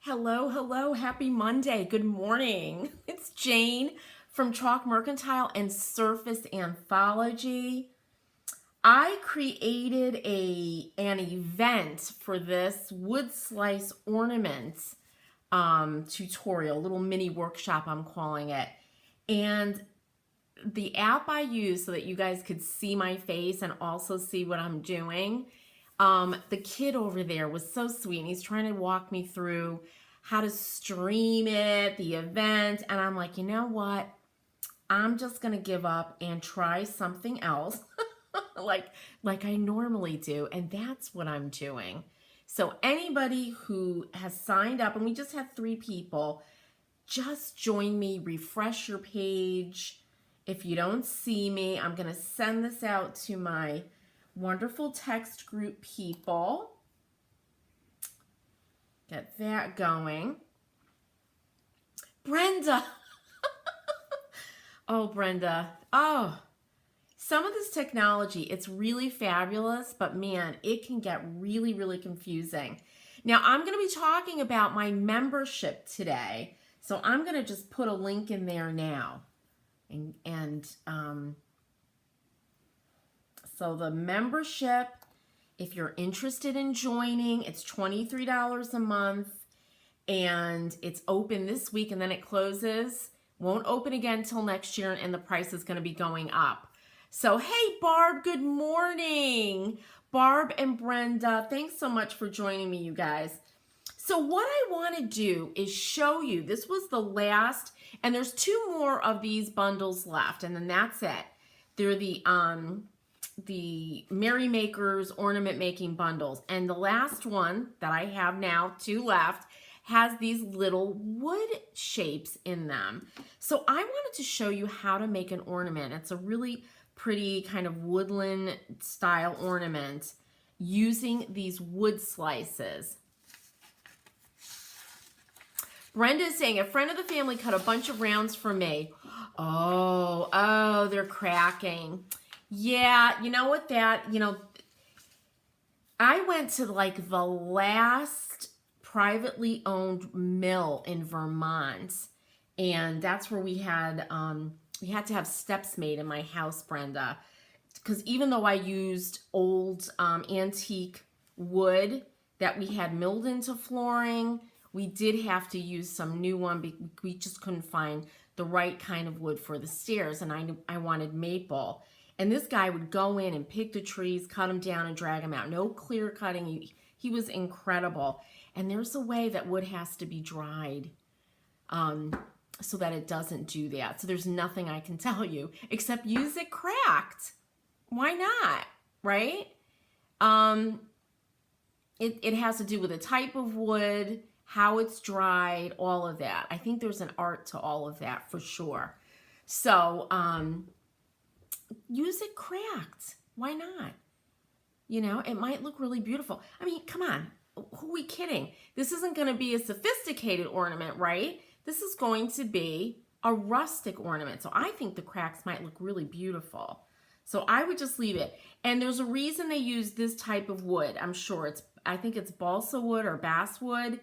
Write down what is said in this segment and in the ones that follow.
Hello, hello, happy Monday. Good morning. It's Jane from Chalk Mercantile and Surface Anthology. I created an event for this wood slice ornament tutorial, little mini workshop I'm calling it. And the app I use so that you guys could see my face and also see what I'm doing. The kid over there was so sweet, and he's trying to walk me through how to stream it, the event, and I'm like, you know what? I'm just gonna give up and try something else, like I normally do, and that's what I'm doing. So anybody who has signed up, and we just had 3 people, just join me, refresh your page. If you don't see me, I'm gonna send this out to my wonderful text group people. Get that going. Brenda. Oh, Brenda. Oh, some of this technology, it's really fabulous, but man, it can get really, really confusing. Now, I'm going to be talking about my membership today. So I'm going to just put a link in there now. So the membership, if you're interested in joining, it's $23 a month, and it's open this week and then it closes. Won't open again till next year, and the price is going to be going up. So, hey, Barb, good morning. Barb and Brenda, thanks so much for joining me, you guys. So what I want to do is show you, this was the last, and there's 2 more of these bundles left, and then that's it. They're the Merry Makers ornament making bundles. And the last one that I have now, 2 left, has these little wood shapes in them. So I wanted to show you how to make an ornament. It's a really pretty kind of woodland style ornament using these wood slices. Brenda is saying, a friend of the family cut a bunch of rounds for me. Oh, they're cracking. Yeah, you know what I went to like the last privately owned mill in Vermont, and that's where we had to have steps made in my house, Brenda, because even though I used old antique wood that we had milled into flooring, we did have to use some new one. We just couldn't find the right kind of wood for the stairs, and I wanted maple. And this guy would go in and pick the trees, cut them down, and drag them out. No clear cutting. He was incredible. And there's a way that wood has to be dried so that it doesn't do that. So there's nothing I can tell you except use it cracked. Why not, right? It has to do with the type of wood, how it's dried, all of that. I think there's an art to all of that for sure. So, use it cracked. Why not? You know, it might look really beautiful. I mean, come on. Who are we kidding? This isn't going to be a sophisticated ornament, right? This is going to be a rustic ornament. So I think the cracks might look really beautiful. So I would just leave it. And there's a reason they use this type of wood. I'm sure I think it's balsa wood or basswood.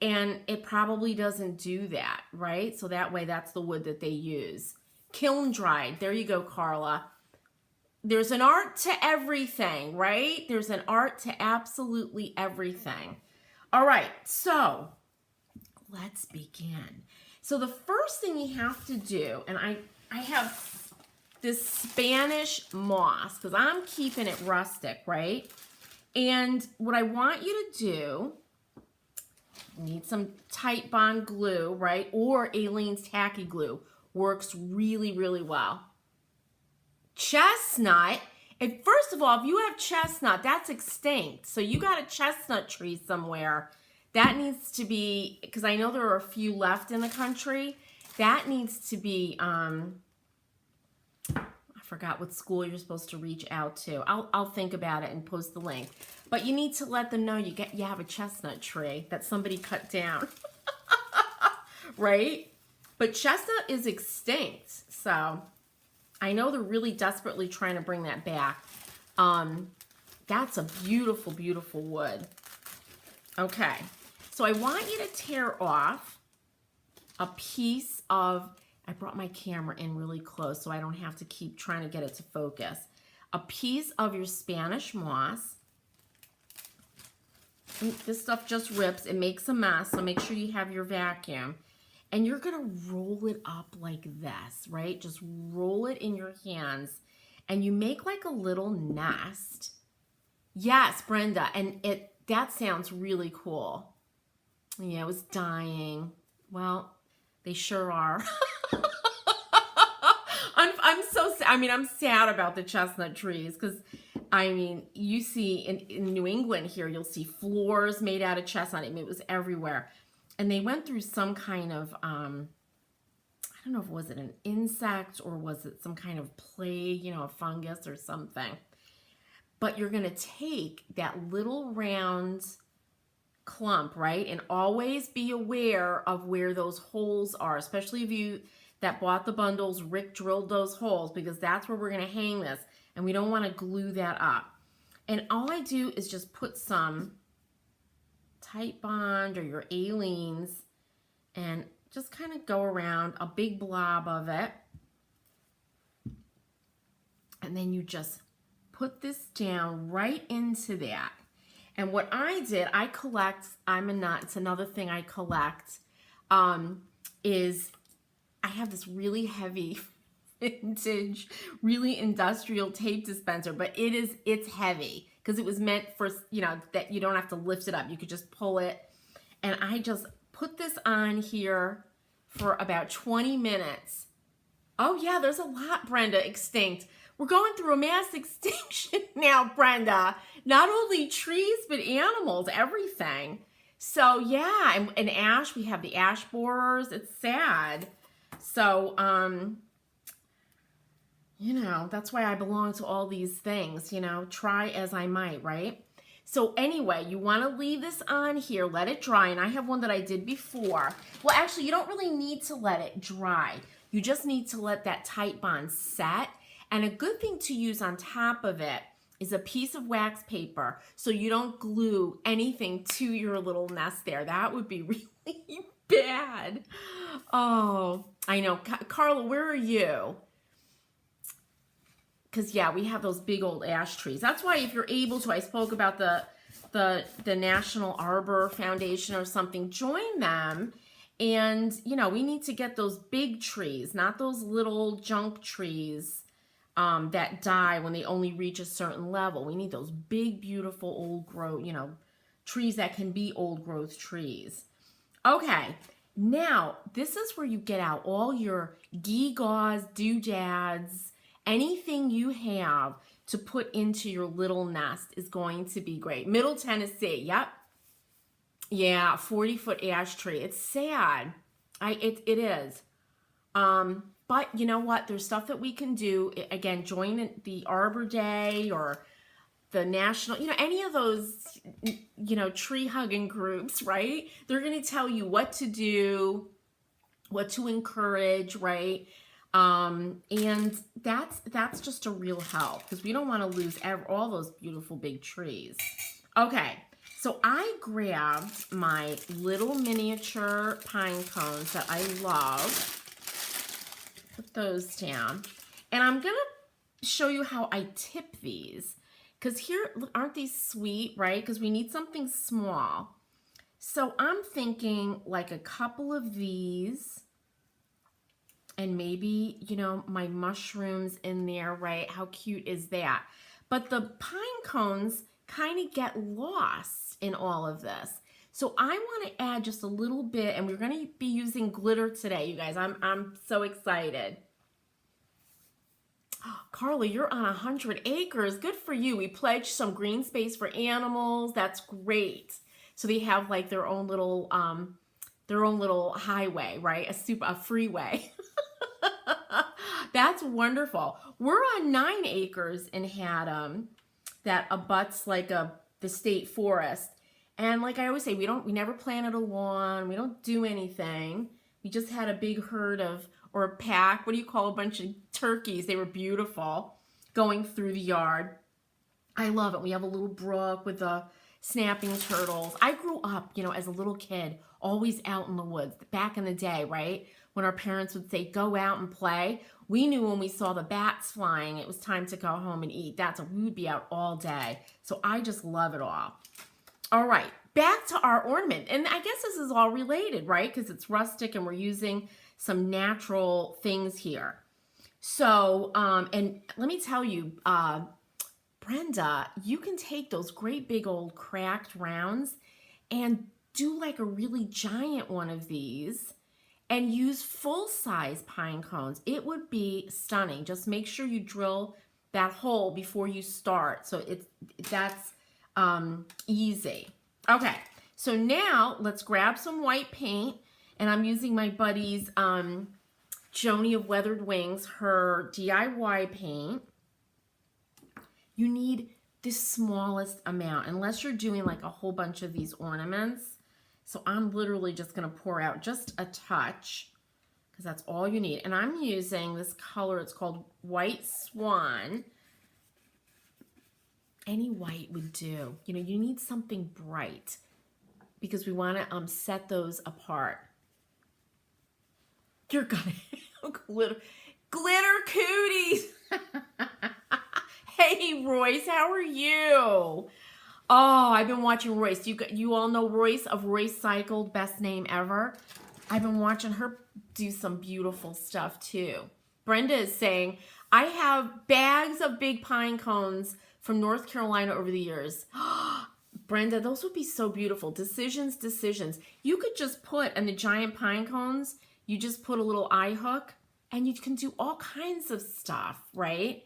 And it probably doesn't do that, right? So that way, that's the wood that they use. Kiln dried. There you go, Carla. There's an art to everything, right? There's an art to absolutely everything. All right, so let's begin. So the first thing you have to do, and I have this Spanish moss, because I'm keeping it rustic, right? And what I want you to do, you need some tight bond glue, right? Or Aleene's tacky glue. Works really, really well. Chestnut, first of all, if you have chestnut, that's extinct. So you got a chestnut tree somewhere. That needs to be, because I know there are a few left in the country, that needs to be, I forgot what school you're supposed to reach out to. I'll think about it and post the link. But you need to let them know you have a chestnut tree that somebody cut down. Right? But chestnut is extinct, so I know they're really desperately trying to bring that back. That's a beautiful, beautiful wood. Okay, So I want you to tear off a piece of, I brought my camera in really close so I don't have to keep trying to get it to focus. A piece of your Spanish moss. This stuff just rips. It makes a mess, so make sure you have your vacuum. And you're going to roll it up like this, right? Just roll it in your hands. And you make like a little nest. Yes, Brenda. And that sounds really cool. Yeah, it was dying. Well, they sure are. I'm so sad. I mean, I'm sad about the chestnut trees because, I mean, you see in New England here, you'll see floors made out of chestnut. I mean, it was everywhere. And they went through some kind of, I don't know if was it an insect or was it some kind of plague, you know, a fungus or something. But you're going to take that little round clump, right? And always be aware of where those holes are, especially if you that bought the bundles, Rick drilled those holes because that's where we're going to hang this. And we don't want to glue that up. And all I do is just put some Tite Bond or your Aleene's and just kind of go around a big blob of it. And then you just put this down right into that. And what I did, I collect, I'm a nut, it's another thing I collect, is I have this really heavy vintage, really industrial tape dispenser, but it's heavy because it was meant for, you know, that you don't have to lift it up. You could just pull it. And I just put this on here for about 20 minutes. Oh yeah, there's a lot, Brenda, extinct. We're going through a mass extinction now, Brenda. Not only trees, but animals, everything. So yeah, and ash, we have the ash borers. It's sad. So, you know, that's why I belong to all these things, you know, try as I might, right? So anyway, you want to leave this on here, let it dry. And I have one that I did before. Well, actually, you don't really need to let it dry. You just need to let that Tite Bond set. And a good thing to use on top of it is a piece of wax paper so you don't glue anything to your little nest there. That would be really bad. Oh, I know. Carla, where are you? Because, yeah, we have those big old ash trees. That's why if you're able to, I spoke about the National Arbor Foundation or something, join them. And, you know, we need to get those big trees, not those little junk trees that die when they only reach a certain level. We need those big, beautiful old growth, you know, trees that can be old growth trees. Okay, now this is where you get out all your gewgaws, doodads, anything you have to put into your little nest is going to be great. Middle Tennessee, yep. Yeah, 40-foot ash tree. It's sad. It is. But you know what? There's stuff that we can do. Again, join the Arbor Day or the National, you know, any of those, you know, tree hugging groups, right? They're going to tell you what to do, what to encourage, right? And that's just a real help because we don't want to lose all those beautiful big trees. Okay. So I grabbed my little miniature pine cones that I love. Put those down. And I'm going to show you how I tip these. Because here, aren't these sweet, right? Because we need something small. So I'm thinking like a couple of these. And maybe, you know, my mushrooms in there, right? How cute is that? But the pine cones kind of get lost in all of this. So I want to add just a little bit, and we're going to be using glitter today, you guys. I'm so excited. Oh, Carla, you're on 100 acres. Good for you. We pledged some green space for animals. That's great. So they have like their own little highway, right? A freeway. That's wonderful. We're on 9 acres in Haddam that abuts like the state forest. And like I always say, we never planted a lawn. We don't do anything. We just had a big herd or a pack. What do you call a bunch of turkeys? They were beautiful going through the yard. I love it. We have a little brook with a snapping turtles. I grew up, you know, as a little kid, always out in the woods back in the day, right? When our parents would say, go out and play. We knew when we saw the bats flying, it was time to go home and eat. We would be out all day. So I just love it all. All right, back to our ornament. And I guess this is all related, right? Because it's rustic and we're using some natural things here. So, and let me tell you, Brenda, you can take those great big old cracked rounds and do like a really giant one of these and use full-size pine cones. It would be stunning. Just make sure you drill that hole before you start. So that's easy. Okay, so now let's grab some white paint, and I'm using my buddy's Joni of Weathered Wings, her DIY paint. You need the smallest amount, unless you're doing like a whole bunch of these ornaments. So I'm literally just going to pour out just a touch, because that's all you need. And I'm using this color, it's called White Swan. Any white would do. You know, you need something bright, because we want to set those apart. You're gonna glitter cooties. Hey Royce, how are you? Oh, I've been watching Royce. You all know Royce of Royce Cycled, best name ever. I've been watching her do some beautiful stuff too. Brenda is saying, I have bags of big pine cones from North Carolina over the years. Brenda, those would be so beautiful. Decisions. You could just put in the giant pine cones, you just put a little eye hook, and you can do all kinds of stuff, right?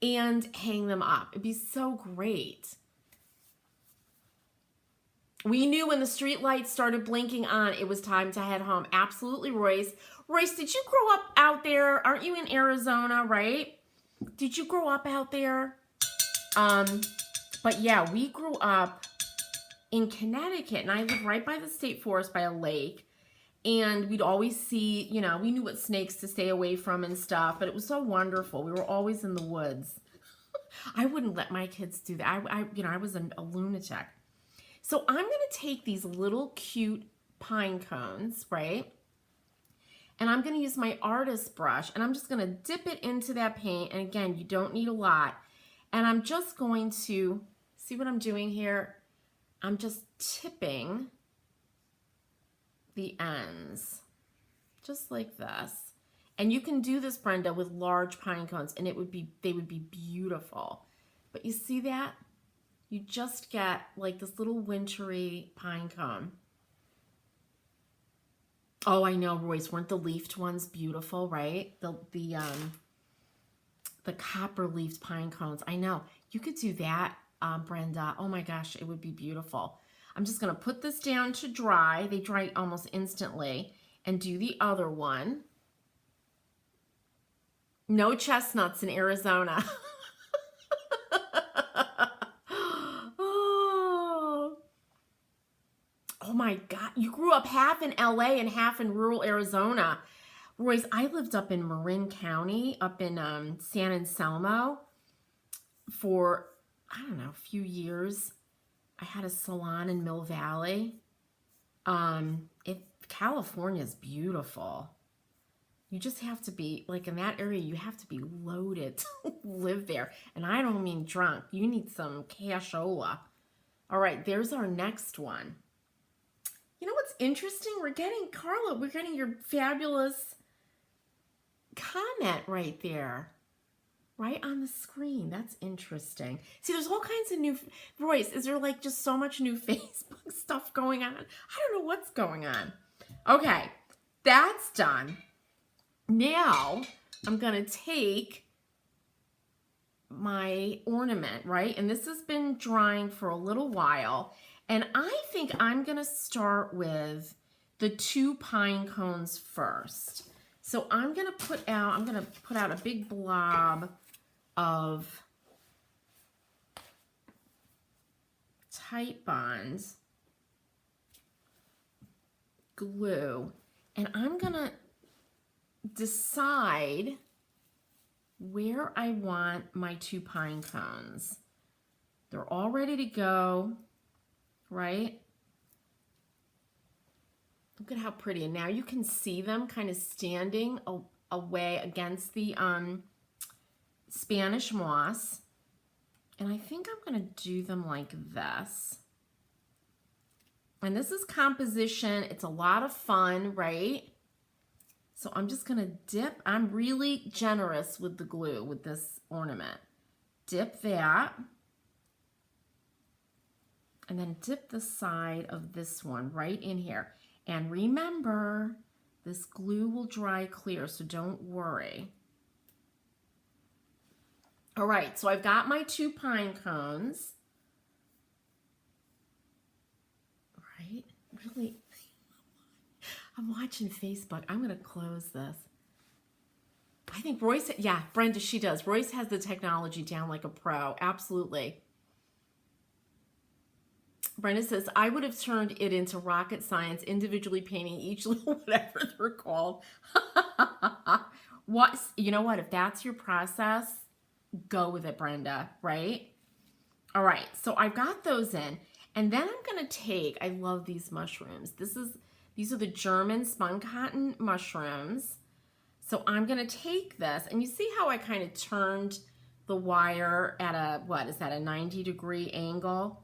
And hang them up. It'd be so great. We knew when the street lights started blinking on, it was time to head home. Absolutely, Royce. Royce, did you grow up out there? Aren't you in Arizona, right? Did you grow up out there? But yeah, we grew up in Connecticut, and I lived right by the state forest by a lake. And we'd always see, you know, we knew what snakes to stay away from and stuff, but it was so wonderful. We were always in the woods. I wouldn't let my kids do that. I was a lunatic. So I'm going to take these little cute pine cones, right? And I'm going to use my artist brush, and I'm just going to dip it into that paint. And again, you don't need a lot. And I'm just going to, see what I'm doing here? I'm just tipping the ends, just like this. And you can do this, Brenda, with large pine cones, and they would be beautiful. But you see that? You just get like this little wintry pine cone. Oh, I know, Royce. Weren't the leafed ones beautiful, right? The copper leafed pine cones. I know. You could do that, Brenda. Oh my gosh, it would be beautiful. I'm just going to put this down to dry. They dry almost instantly. And do the other one. No chestnuts in Arizona. Oh my God, you grew up half in LA and half in rural Arizona. Royce, I lived up in Marin County, up in San Anselmo for, I don't know, a few years. I had a salon in Mill Valley. California's beautiful. You just have to be, like in that area, you have to be loaded to live there. And I don't mean drunk. You need some cashola. All right, there's our next one. You know what's interesting? We're getting your fabulous comment right there. Right on the screen. That's interesting. See, there's all kinds of new... Royce, is there like just so much new Facebook stuff going on? I don't know what's going on. Okay, that's done. Now, I'm going to take my ornament, right? And this has been drying for a little while. And I think I'm going to start with the 2 pine cones first. So I'm going to put out a big blob of Tite Bond glue, and I'm going to decide where I want my 2 pine cones. They're all ready to go. right? Look at how pretty. And now you can see them kind of standing away against the Spanish moss. And I think I'm going to do them like this. And this is composition. It's a lot of fun, right? So I'm just going to dip. I'm really generous with the glue with this ornament. Dip that. And then dip the side of this one right in here. And remember, this glue will dry clear, so don't worry. All right, so I've got my 2 pine cones. Right? Really, I'm watching Facebook. I'm going to close this. I think Royce, yeah, Brenda, she does. Royce has the technology down like a pro. Absolutely. Brenda says, I would have turned it into rocket science, individually painting each little whatever they're called. What, you know what? If that's your process, go with it, Brenda, right? All right, so I've got those in. And then I'm going to take, I love these mushrooms. These are the German spun cotton mushrooms. So I'm going to take this, and you see how I kind of turned the wire at a, what is that, a 90-degree angle?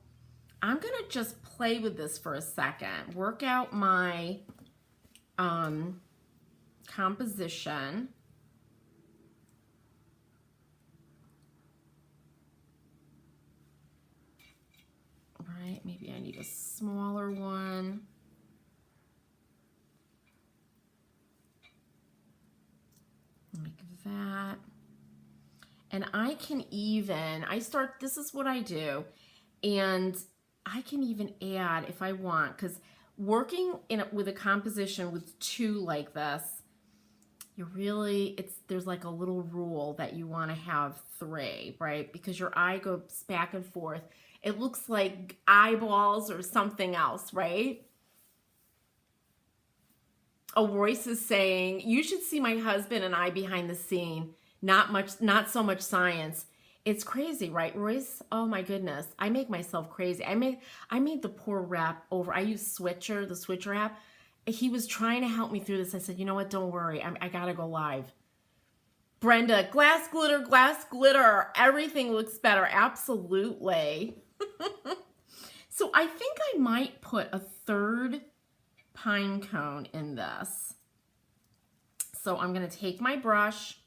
I'm going to just play with this for a second, work out my composition. Right, maybe I need a smaller one. Like that. And I can even, this is what I do, and I can even add if I want, because working with a composition with 2 like this, there's like a little rule that you want to have 3, right? Because your eye goes back and forth. It looks like eyeballs or something else, right? Oh, Royce is saying, you should see my husband and I behind the scene. Not so much science. It's crazy, right, Royce? Oh my goodness. I make myself crazy. I made the poor rep over. I use Switcher, the Switcher app. He was trying to help me through this. I said, you know what? Don't worry. I gotta go live. Brenda, glass glitter. Everything looks better. Absolutely. So I think I might put a 3rd pine cone in this. So I'm going to take my brush,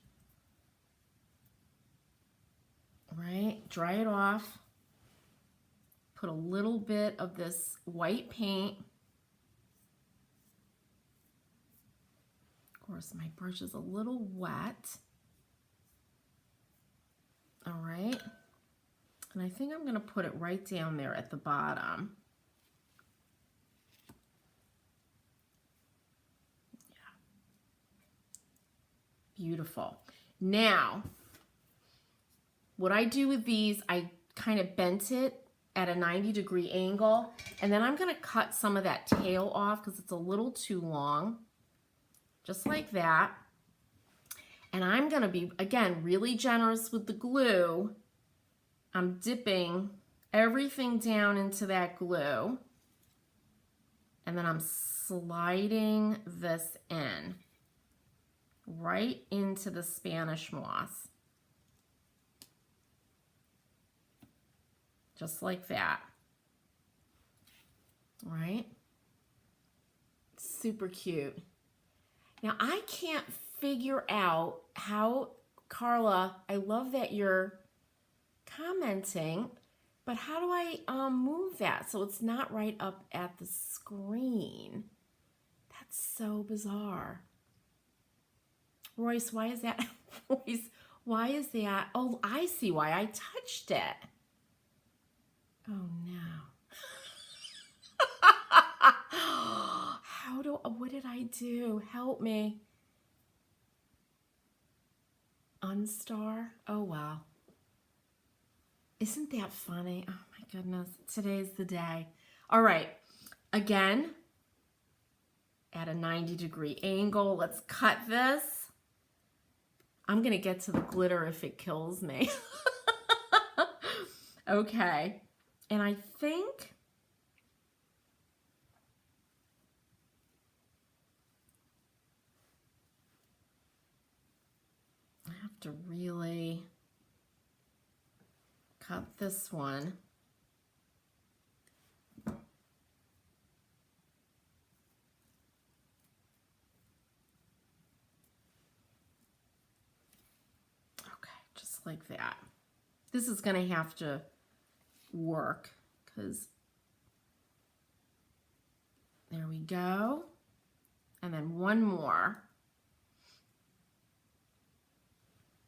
right, dry it off, put a little bit of this white paint. Of course, my brush is a little wet. All right. And I think I'm going to put it right down there at the bottom. Yeah. Beautiful. Now, what I do with these, I kind of bent it at a 90-degree angle, and then I'm going to cut some of that tail off because it's a little too long, just like that. And I'm going to be, again, really generous with the glue. I'm dipping everything down into that glue, and then I'm sliding this in right into the Spanish moss, just like that. All right, super cute. Now I can't figure out how, Carla, I love that you're commenting, but how do I move that so it's not right up at the screen? That's so bizarre. Royce, why is that? Royce, why is that? Oh, I see why. I touched it. Oh no. What did I do? Help me. Unstar? Oh wow. Isn't that funny? Oh my goodness. Today's the day. All right. Again, at a 90-degree angle. Let's cut this. I'm going to get to the glitter if it kills me. Okay. And I think to really cut this one. Just like that. This is going to have to work because there we go. And then one more.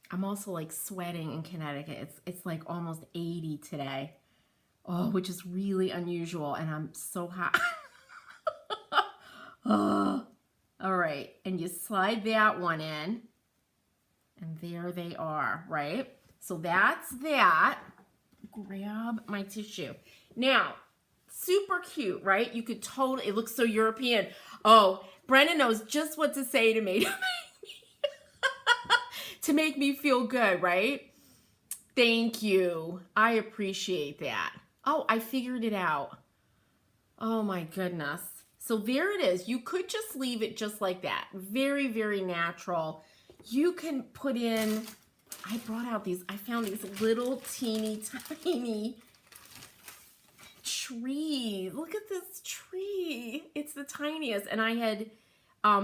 I'm also like sweating in Connecticut. It's like almost 80 today. Oh, which is really unusual, and I'm so hot. Oh. All right, and you slide that one in. And there they are, right? So that's that. Grab my tissue. Now, super cute, right? You could totally, it looks so European. Oh, Brenda knows just what to say to me to make me feel good, right? Thank you. I appreciate that. Oh, I figured it out. Oh my goodness. So there it is. You could just leave it just like that. Very, very natural. You can put in, I brought out these, I found these little teeny tiny trees. Look at this tree. It's the tiniest. And I had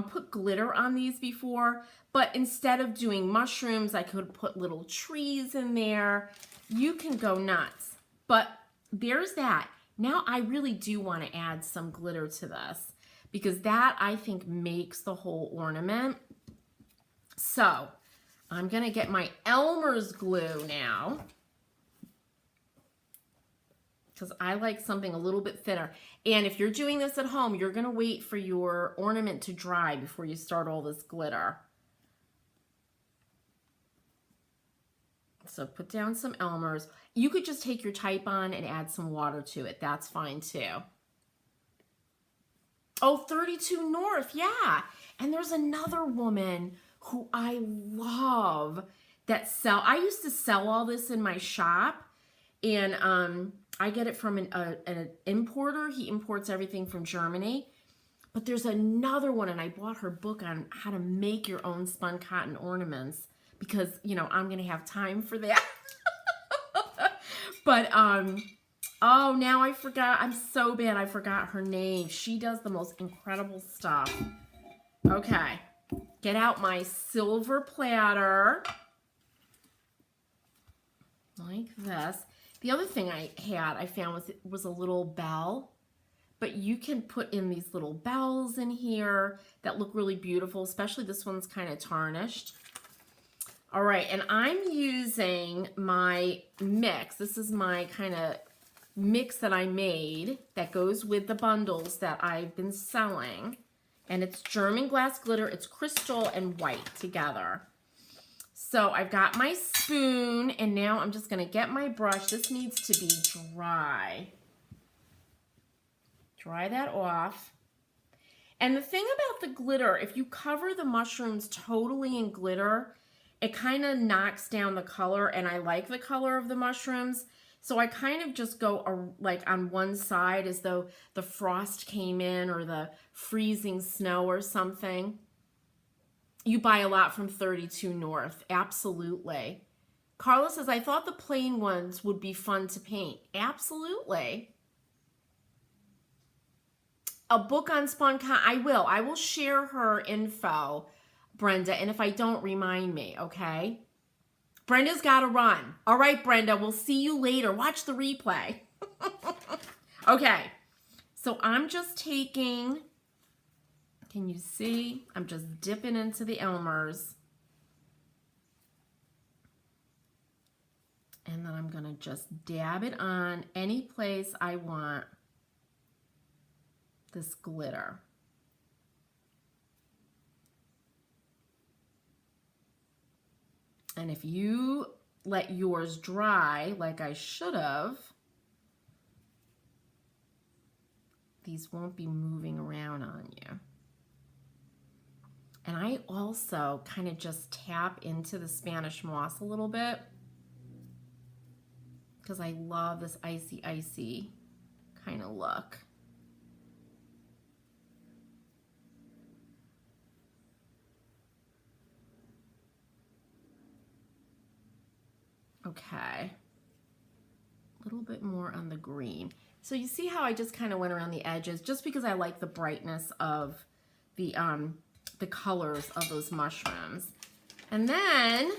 put glitter on these before, but instead of doing mushrooms, I could put little trees in there. You can go nuts. But there's that. Now I really do want to add some glitter to this because that I think makes the whole ornament. So I'm going to get my Elmer's glue now because I like something a little bit thinner. And if you're doing this at home, you're going to wait for your ornament to dry before you start all this glitter. So put down some Elmer's. You could just take your Type On and add some water to it. That's fine too. Oh, 32 North, yeah. And there's another woman who I love that I used to sell all this in my shop, and I get it from an importer. He imports everything from Germany. But there's another one, and I bought her book on how to make your own spun cotton ornaments because, you know, I'm going to have time for that. But, oh, now I forgot. I'm so bad I forgot her name. She does the most incredible stuff. Okay. Get out my silver platter. Like this. The other thing I found was a little bell. But you can put in these little bells in here that look really beautiful, especially this one's kind of tarnished. All right, and I'm using my mix. This is my kind of mix that I made that goes with the bundles that I've been selling. And it's German glass glitter. It's crystal and white together. So I've got my spoon, and now I'm just going to get my brush. This needs to be dry. Dry that off. And the thing about the glitter, if you cover the mushrooms totally in glitter, it kind of knocks down the color, and I like the color of the mushrooms. So I kind of just go like on one side as though the frost came in or the freezing snow or something. You buy a lot from 32 North. Absolutely. Carla says, I thought the plain ones would be fun to paint. Absolutely. A book on spun cotton. I will share her info, Brenda. And if I don't, remind me, okay? Brenda's got to run. All right, Brenda, we'll see you later. Watch the replay. Okay, so I'm just taking, can you see? I'm just dipping into the Elmer's. And then I'm going to just dab it on any place I want this glitter. And if you let yours dry like I should have, these won't be moving around on you. And I also kind of just tap into the Spanish moss a little bit because I love this icy, icy kind of look. Okay. A little bit more on the green. So you see how I just kind of went around the edges just because I like the brightness of the colors of those mushrooms. And then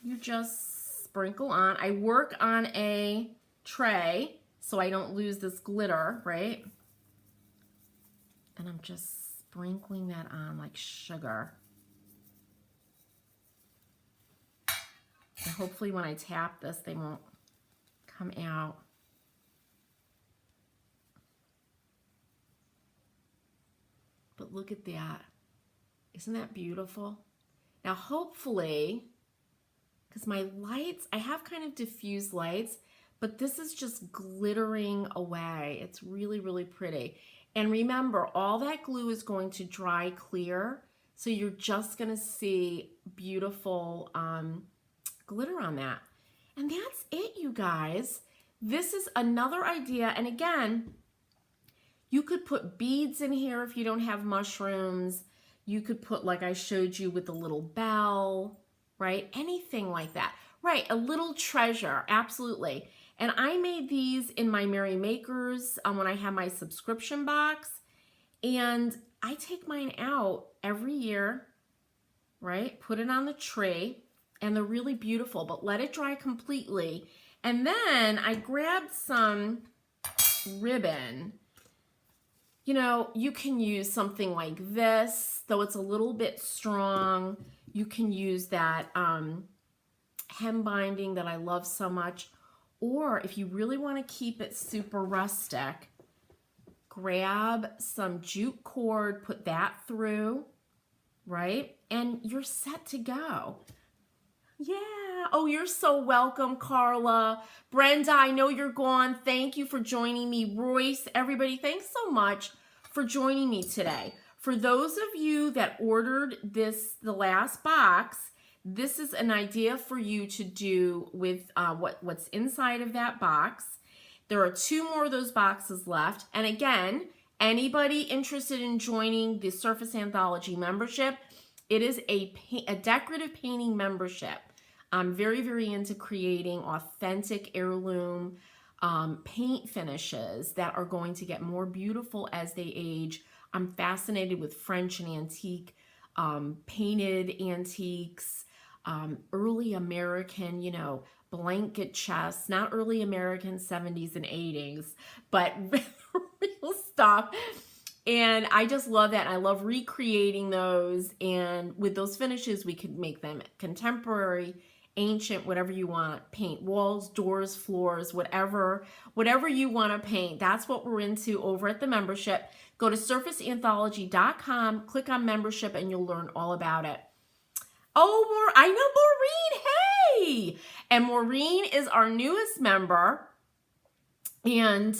you just sprinkle on. I work on a tray so I don't lose this glitter, right? And I'm just sprinkling that on like sugar. And hopefully when I tap this, they won't come out. But look at that. Isn't that beautiful? Now hopefully, because my lights, I have kind of diffused lights, but this is just glittering away. It's really, really pretty. And remember, all that glue is going to dry clear, so you're just gonna see beautiful glitter on that. And that's it, you guys. This is another idea, and again, you could put beads in here if you don't have mushrooms. You could put, like I showed you, with the little bell, right? Anything like that. Right, a little treasure, absolutely. And I made these in my Merry Makers when I have my subscription box. And I take mine out every year, right? Put it on the tree, and they're really beautiful, but let it dry completely. And then I grabbed some ribbon. You know, you can use something like this, though it's a little bit strong. You can use that hem binding that I love so much. Or if you really want to keep it super rustic, grab some jute cord, put that through, right? And you're set to go. Yeah. Oh, you're so welcome, Carla. Brenda, I know you're gone. Thank you for joining me. Royce, everybody, thanks so much for joining me today. For those of you that ordered the last box, this is an idea for you to do with what's inside of that box. There are 2 more of those boxes left. And again, anybody interested in joining the Surface Anthology membership, it is a decorative painting membership. I'm very, very into creating authentic heirloom paint finishes that are going to get more beautiful as they age. I'm fascinated with French and antique, painted antiques, early American, you know, blanket chests, not early American 70s and 80s, but real stuff. And I just love that. I love recreating those. And with those finishes, we could make them contemporary, ancient, whatever you want. Paint walls, doors, floors, whatever you want to paint. That's what we're into over at the membership. Go to surfaceanthology.com, click on membership, and you'll learn all about it. Oh, I know Maureen. Hey! And Maureen is our newest member. And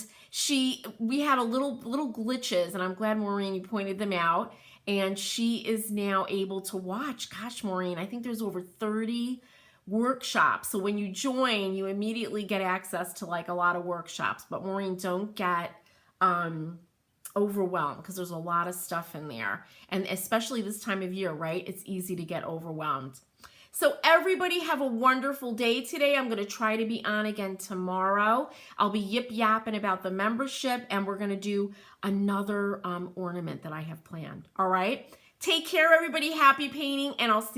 we had a little glitches, and I'm glad, Maureen, you pointed them out. And she is now able to watch. Gosh, Maureen, I think there's over 30 workshops. So when you join, you immediately get access to like a lot of workshops. But Maureen, don't get overwhelmed, because there's a lot of stuff in there. And especially this time of year, right? It's easy to get overwhelmed. So everybody have a wonderful day today. I'm going to try to be on again tomorrow. I'll be yip-yapping about the membership, and we're going to do another ornament that I have planned. All right? Take care, everybody. Happy painting, and I'll see you.